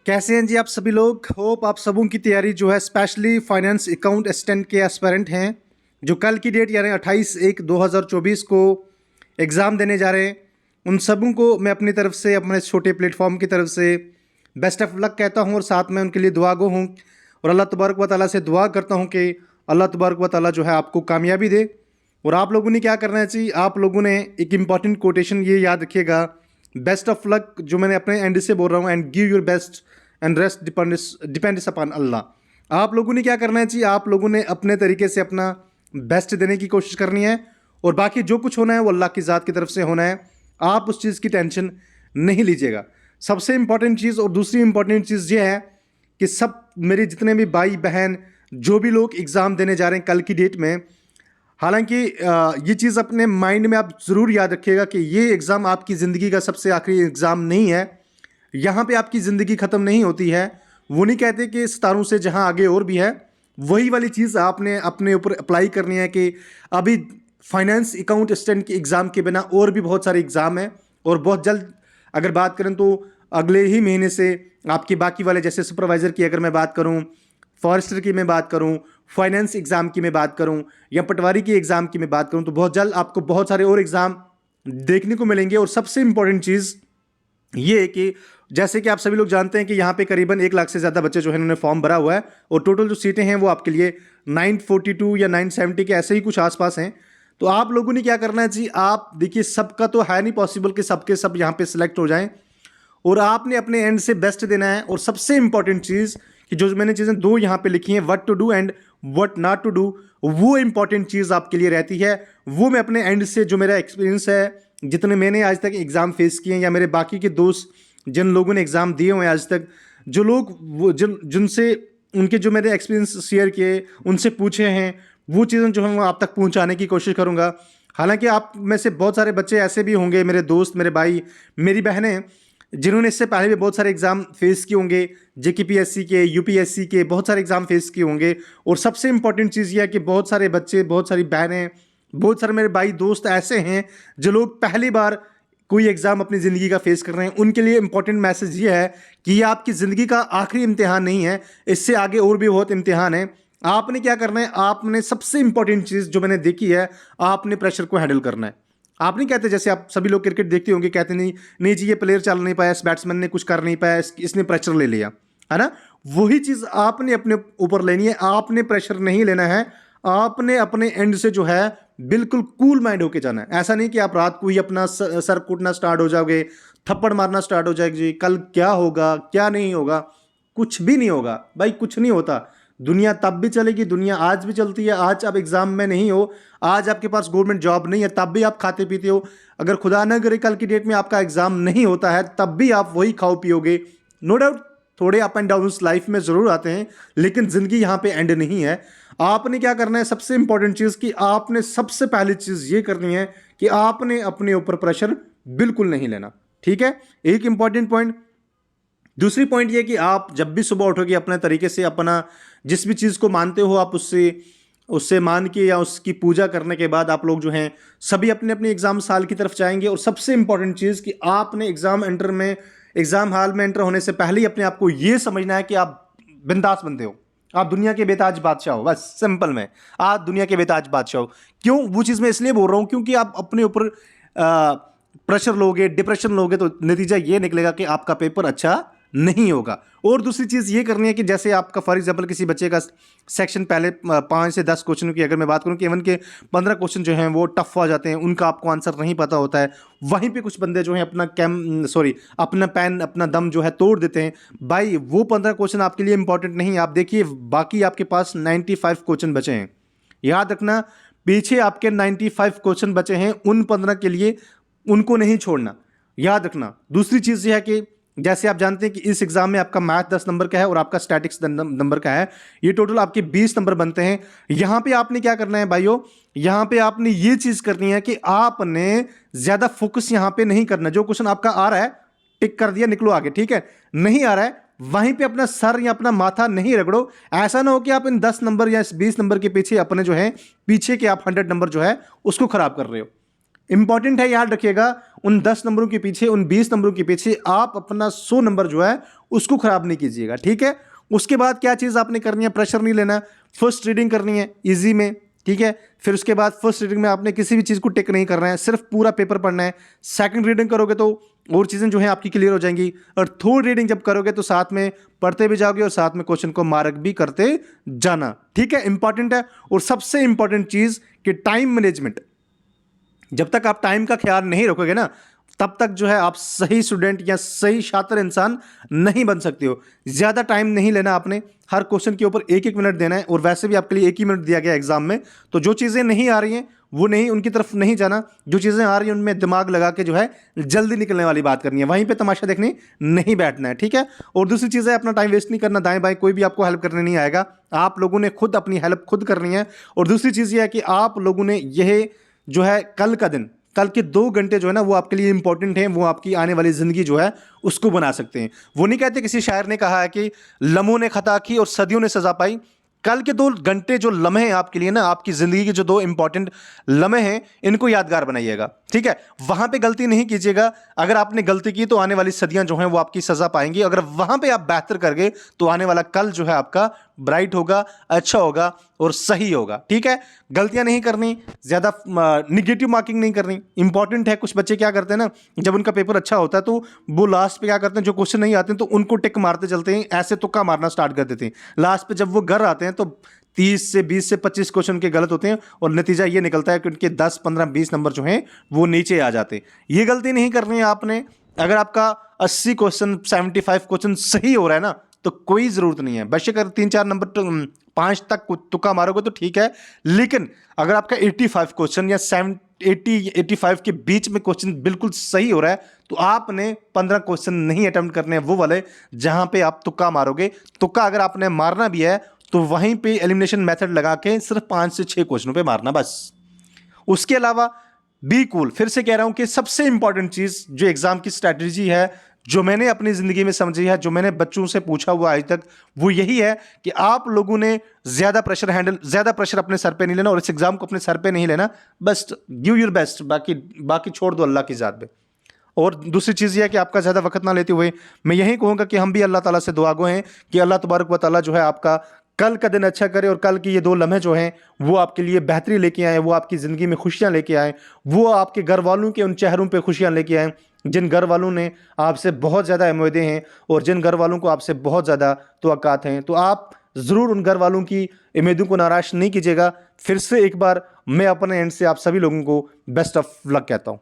कैसे हैं जी आप सभी लोग। होप आप सबों की तैयारी जो है स्पेशली फाइनेंस अकाउंट असिस्टेंट के एस्पिरेंट हैं जो कल की डेट यानी 28/1/2024 को एग्ज़ाम देने जा रहे हैं। उन सबों को मैं अपनी तरफ से अपने छोटे प्लेटफॉर्म की तरफ से बेस्ट ऑफ लक कहता हूं और साथ में उनके लिए दुआ गो हूं और अल्लाह तबारक व तआला से दुआ करता हूं कि अल्लाह तबारक व तआला जो है आपको कामयाबी दे। और आप लोगों ने क्या करना चाहिए, आप लोगों ने एक इम्पॉर्टेंट कोटेशन ये याद रखिएगा, बेस्ट ऑफ लक जो मैंने अपने एंड से बोल रहा हूँ, and give your best and rest depends upon Allah. आप लोगों ने क्या करना है जी, आप लोगों ने अपने तरीके से अपना बेस्ट देने की कोशिश करनी है और बाकी जो कुछ होना है वो अल्लाह की ज़ात की तरफ से होना है। आप उस चीज़ की टेंशन नहीं लीजिएगा। सबसे इंपॉर्टेंट चीज़ और दूसरी इंपॉर्टेंट चीज़ ये है कि सब मेरे जितने भी भाई बहन जो भी लोग एग्ज़ाम देने जा रहे हैं कल की डेट में, हालांकि ये चीज़ अपने माइंड में आप ज़रूर याद रखिएगा कि ये एग्ज़ाम आपकी ज़िंदगी का सबसे आखिरी एग्ज़ाम नहीं है। यहाँ पे आपकी ज़िंदगी ख़त्म नहीं होती है। वो नहीं कहते कि सितारों से जहाँ आगे और भी है, वही वाली चीज़ आपने अपने ऊपर अप्लाई करनी है कि अभी फाइनेंस अकाउंट असिस्टेंट के एग्ज़ाम के बिना और भी बहुत सारे एग्ज़ाम हैं और बहुत जल्द अगर बात करें तो अगले ही महीने से आपके बाकी वाले, जैसे सुपरवाइज़र की अगर मैं बात करूँ, फॉरेस्टर की मैं बात करूँ, फाइनेंस एग्ज़ाम की मैं बात करूँ या पटवारी की एग्ज़ाम की मैं बात करूँ, तो बहुत जल्द आपको बहुत सारे और एग्ज़ाम देखने को मिलेंगे। और सबसे इंपॉर्टेंट चीज़ ये है कि जैसे कि आप सभी लोग जानते हैं कि यहाँ पे करीबन 1 लाख से ज़्यादा बच्चे जो है उन्होंने फॉर्म भरा हुआ है और टोटल जो सीटें हैं वो आपके लिए 942 या 970 के ऐसे ही कुछ आसपास हैं। तो आप लोगों ने क्या करना है जी, आप देखिए सबका तो है नहीं पॉसिबल कि सबके सब यहाँ पे सिलेक्ट हो जाएं और आपने अपने एंड से बेस्ट देना है। और सबसे इंपॉर्टेंट चीज़ कि जो मैंने चीज़ें दो यहाँ पे लिखी हैं, what to do and what not to do, वो इंपॉर्टेंट चीज़ आपके लिए रहती है। वो मैं अपने एंड से जो मेरा एक्सपीरियंस है, जितने मैंने आज तक एग्ज़ाम फेस किए हैं या मेरे बाकी के दोस्त जिन लोगों ने एग्ज़ाम दिए हुए हैं आज तक, जो लोग वो जिनसे उनके जो मेरे एक्सपीरियंस शेयर किए, उनसे पूछे हैं, वो चीज़ें जो है वो आप तक पहुंचाने की कोशिश करूंगा। हालांकि आप में से बहुत सारे बच्चे ऐसे भी होंगे, मेरे दोस्त, मेरे भाई, मेरी बहनें, जिन्होंने इससे पहले भी बहुत सारे एग्ज़ाम फेस किए होंगे, जेकेपीएससी के, यूपीएससी के बहुत सारे एग्ज़ाम फेस किए होंगे। और सबसे इंपॉर्टेंट चीज़ यह है कि बहुत सारे बच्चे, बहुत सारी बहनें, बहुत सारे मेरे भाई दोस्त ऐसे हैं जो लोग पहली बार कोई एग्ज़ाम अपनी ज़िंदगी का फेस कर रहे हैं। उनके लिए इंपॉर्टेंट मैसेज ये है कि ये आपकी ज़िंदगी का आखिरी इम्तिहान नहीं है, इससे आगे और भी बहुत इम्तिहान है। आपने क्या करना है, आपने सबसे इंपॉर्टेंट चीज़ जो मैंने देखी है, आपने प्रेशर को हैंडल करना है। आप नहीं कहते, जैसे आप सभी लोग क्रिकेट देखते होंगे, कहते नहीं नहीं जी ये प्लेयर चल नहीं पाया, इस बैट्समैन ने कुछ कर नहीं पाया, इसने प्रेशर ले लिया, है ना। वही चीज़ आपने अपने ऊपर लेनी है। आपने प्रेशर नहीं लेना है, आपने अपने एंड से जो है बिल्कुल कूल माइंड होके जाना है। ऐसा नहीं कि आप रात को ही अपना सर कूटना स्टार्ट हो जाओगे, थप्पड़ मारना स्टार्ट हो जाएगी, जी कल क्या होगा क्या नहीं होगा। कुछ भी नहीं होगा भाई, कुछ नहीं होता। दुनिया तब भी चलेगी, दुनिया आज भी चलती है। आज आप एग्जाम में नहीं हो, आज आपके पास गवर्नमेंट जॉब नहीं है, तब भी आप खाते पीते हो। अगर खुदा न करे कल की डेट में आपका एग्जाम नहीं होता है, तब भी आप वही खाओ पियोगे। नो डाउट थोड़े अप एंड डाउन लाइफ में ज़रूर आते हैं, लेकिन ज़िंदगी यहाँ पे एंड नहीं है। आपने क्या करना है, सबसे इंपॉर्टेंट चीज़ कि आपने सबसे पहली चीज़ ये करनी है कि आपने अपने ऊपर प्रेशर बिल्कुल नहीं लेना। ठीक है, एक इंपॉर्टेंट पॉइंट। दूसरी पॉइंट ये कि आप जब भी सुबह उठोगे अपने तरीके से अपना जिस भी चीज़ को मानते हो, आप उससे मान के या उसकी पूजा करने के बाद आप लोग जो हैं सभी अपने अपने एग्ज़ाम साल की तरफ जाएंगे। और सबसे इंपॉर्टेंट चीज़ कि आपने एग्ज़ाम हाल में एंटर होने से पहले ही अपने आप को ये समझना है कि आप बिंदास बंदे हो, आप दुनिया के बेताज बादशाह हो। बस सिंपल में आप दुनिया के बेताज बादशाह हो। क्यों वो चीज़ मैं इसलिए बोल रहा हूँ क्योंकि आप अपने ऊपर प्रेशर लोगे, डिप्रेशन लोगे, तो नतीजा ये निकलेगा कि आपका पेपर अच्छा नहीं होगा। और दूसरी चीज़ ये करनी है कि जैसे आपका फॉर एग्जांपल किसी बच्चे का सेक्शन पहले 5 से 10 क्वेश्चन की अगर मैं बात करूं कि इवन के 15 क्वेश्चन जो हैं वो टफ हो जाते हैं, उनका आपको आंसर नहीं पता होता है। वहीं पे कुछ बंदे जो हैं अपना पेन अपना दम जो है तोड़ देते हैं। भाई वो 15 क्वेश्चन आपके लिए इंपॉर्टेंट नहीं। आप देखिए बाकी आपके पास 95 क्वेश्चन बचे हैं। याद रखना, पीछे आपके 95 क्वेश्चन बचे हैं, उन 15 के लिए उनको नहीं छोड़ना, याद रखना। दूसरी चीज़ यह है कि जैसे आप जानते हैं कि इस एग्जाम में आपका मैथ 10 नंबर का है और आपका स्टैटिक्स 10 नंबर का है, ये टोटल आपके 20 नंबर बनते हैं। यहां पे आपने क्या करना है भाइयों, यहां पे आपने ये चीज करनी है कि आपने ज्यादा फोकस यहां पे नहीं करना। जो क्वेश्चन आपका आ रहा है टिक कर दिया, निकलो आगे, ठीक है। नहीं आ रहा है वहीं पे अपना सर या अपना माथा नहीं रगड़ो। ऐसा ना हो कि आप इन 10 नंबर या इस 20 नंबर के पीछे अपने जो है पीछे के आप 100 नंबर जो है उसको खराब कर रहे हो। इंपॉर्टेंट है, याद रखिएगा, उन 10 नंबरों के पीछे, उन 20 नंबरों के पीछे आप अपना 100 नंबर जो है उसको खराब नहीं कीजिएगा, ठीक है। उसके बाद क्या चीज़ आपने करनी है, प्रेशर नहीं लेना, फर्स्ट रीडिंग करनी है इजी में, ठीक है। फिर उसके बाद फर्स्ट रीडिंग में आपने किसी भी चीज़ को टिक नहीं करना है, सिर्फ पूरा पेपर पढ़ना है। सेकंड रीडिंग करोगे तो और चीज़ें जो हैं आपकी क्लियर हो जाएंगी, और थर्ड रीडिंग जब करोगे तो साथ में पढ़ते भी जाओगे और साथ में क्वेश्चन को मार्क भी करते जाना, ठीक है। इंपॉर्टेंट है। और सबसे इंपॉर्टेंट चीज़ कि टाइम मैनेजमेंट, जब तक आप टाइम का ख्याल नहीं रखोगे ना, तब तक जो है आप सही स्टूडेंट या सही छात्र इंसान नहीं बन सकते हो। ज़्यादा टाइम नहीं लेना आपने, हर क्वेश्चन के ऊपर 1-1 मिनट देना है, और वैसे भी आपके लिए 1 ही मिनट दिया गया एग्जाम में। तो जो चीज़ें नहीं आ रही हैं वो नहीं, उनकी तरफ नहीं जाना, जो चीज़ें आ रही हैं उनमें दिमाग लगा के जो है जल्दी निकलने वाली बात करनी है, वहीं पे तमाशा देखने नहीं बैठना है, ठीक है। और दूसरी चीज़ है, अपना टाइम वेस्ट नहीं करना, दाएं बाएं कोई भी आपको हेल्प करने नहीं आएगा, आप लोगों ने खुद अपनी हेल्प खुद करनी है। और दूसरी चीज़ ये है कि आप लोगों ने यह जो है कल का दिन, कल के 2 घंटे जो है ना वो आपके लिए इंपॉर्टेंट हैं, वो आपकी आने वाली ज़िंदगी जो है उसको बना सकते हैं। वो नहीं कहते, किसी शायर ने कहा है कि लम्हों ने खता की और सदियों ने सज़ा पाई। कल के 2 घंटे जो लम्हे हैं आपके लिए ना, आपकी ज़िंदगी के जो 2 इंपॉर्टेंट लम्हे हैं, इनको यादगार बनाइएगा, ठीक है। वहाँ पे गलती नहीं कीजिएगा, अगर आपने गलती की तो आने वाली सदियाँ जो हैं वो आपकी सज़ा पाएंगी। अगर वहाँ पे आप बेहतर कर गए तो आने वाला कल जो है आपका ब्राइट होगा, अच्छा होगा और सही होगा, ठीक है। गलतियां नहीं करनी, ज़्यादा निगेटिव मार्किंग नहीं करनी। इंपॉर्टेंट है, कुछ बच्चे क्या करते हैं ना, जब उनका पेपर अच्छा होता है तो वो लास्ट पे क्या करते हैं, जो क्वेश्चन नहीं आते हैं तो उनको टिक मारते चलते हैं, ऐसे तुक्का मारना स्टार्ट कर देते हैं। लास्ट पे जब वो घर आते हैं तो 30 से 20 से 25 क्वेश्चन के गलत होते हैं, और नतीजा ये निकलता है कि उनके 10, 15, 20 नंबर जो हैं वो नीचे आ जाते हैं। ये गलती नहीं करनी है आपने। अगर आपका 80 क्वेश्चन, 75 क्वेश्चन सही हो रहा है ना, तो कोई ज़रूरत नहीं है, बेशक अगर 3-4 नंबर तो 5 तक तुक्का मारोगे तो ठीक है, लेकिन अगर आपका 85 क्वेश्चन या 80-85 के बीच में क्वेश्चन बिल्कुल सही हो रहा है, तो आपने 15 क्वेश्चन नहीं अटेम्प्ट करने हैं वो वाले जहां पे आप तुक्का मारोगे। तुक्का अगर आपने मारना भी है तो वहीं पे एलिमिनेशन मेथड लगा के सिर्फ 5 से 6 क्वेश्चनों पे मारना बस। उसके अलावा बी कूल, फिर से कह रहा हूं कि सबसे इंपॉर्टेंट चीज जो एग्जाम की स्ट्रैटेजी है, जो मैंने अपनी जिंदगी में समझी है, जो मैंने बच्चों से पूछा हुआ आज तक, वो यही है कि आप लोगों ने ज्यादा प्रेशर अपने सर पे नहीं लेना, और इस एग्जाम को अपने सर पे नहीं लेना। बस गिव योर बेस्ट, बाकी छोड़ दो अल्लाह की जात पे। और दूसरी चीज़ यह है कि आपका ज़्यादा वक्त ना लेते हुए मैं यही कहूँगा कि हम भी अल्लाह ताला से दुआ गो हैं कि अल्लाह तबारक व तआला जो है आपका कल का दिन अच्छा करे, और कल की ये 2 लम्हे जो हैं वो आपके लिए बेहतरी लेके आए, वो आपकी ज़िंदगी में खुशियाँ लेके आए, वो आपके घर वालों के उन चेहरों पे खुशियाँ लेके आए जिन घर वालों ने आपसे बहुत ज़्यादा उम्मीदें हैं, और जिन घर वालों को आपसे बहुत ज़्यादा तवक्कात हैं। तो आप ज़रूर उन घर वालों की उम्मीदों को नाराज़ नहीं कीजिएगा। फिर से एक बार मैं अपने एंड से आप सभी लोगों को बेस्ट ऑफ लक कहता हूँ।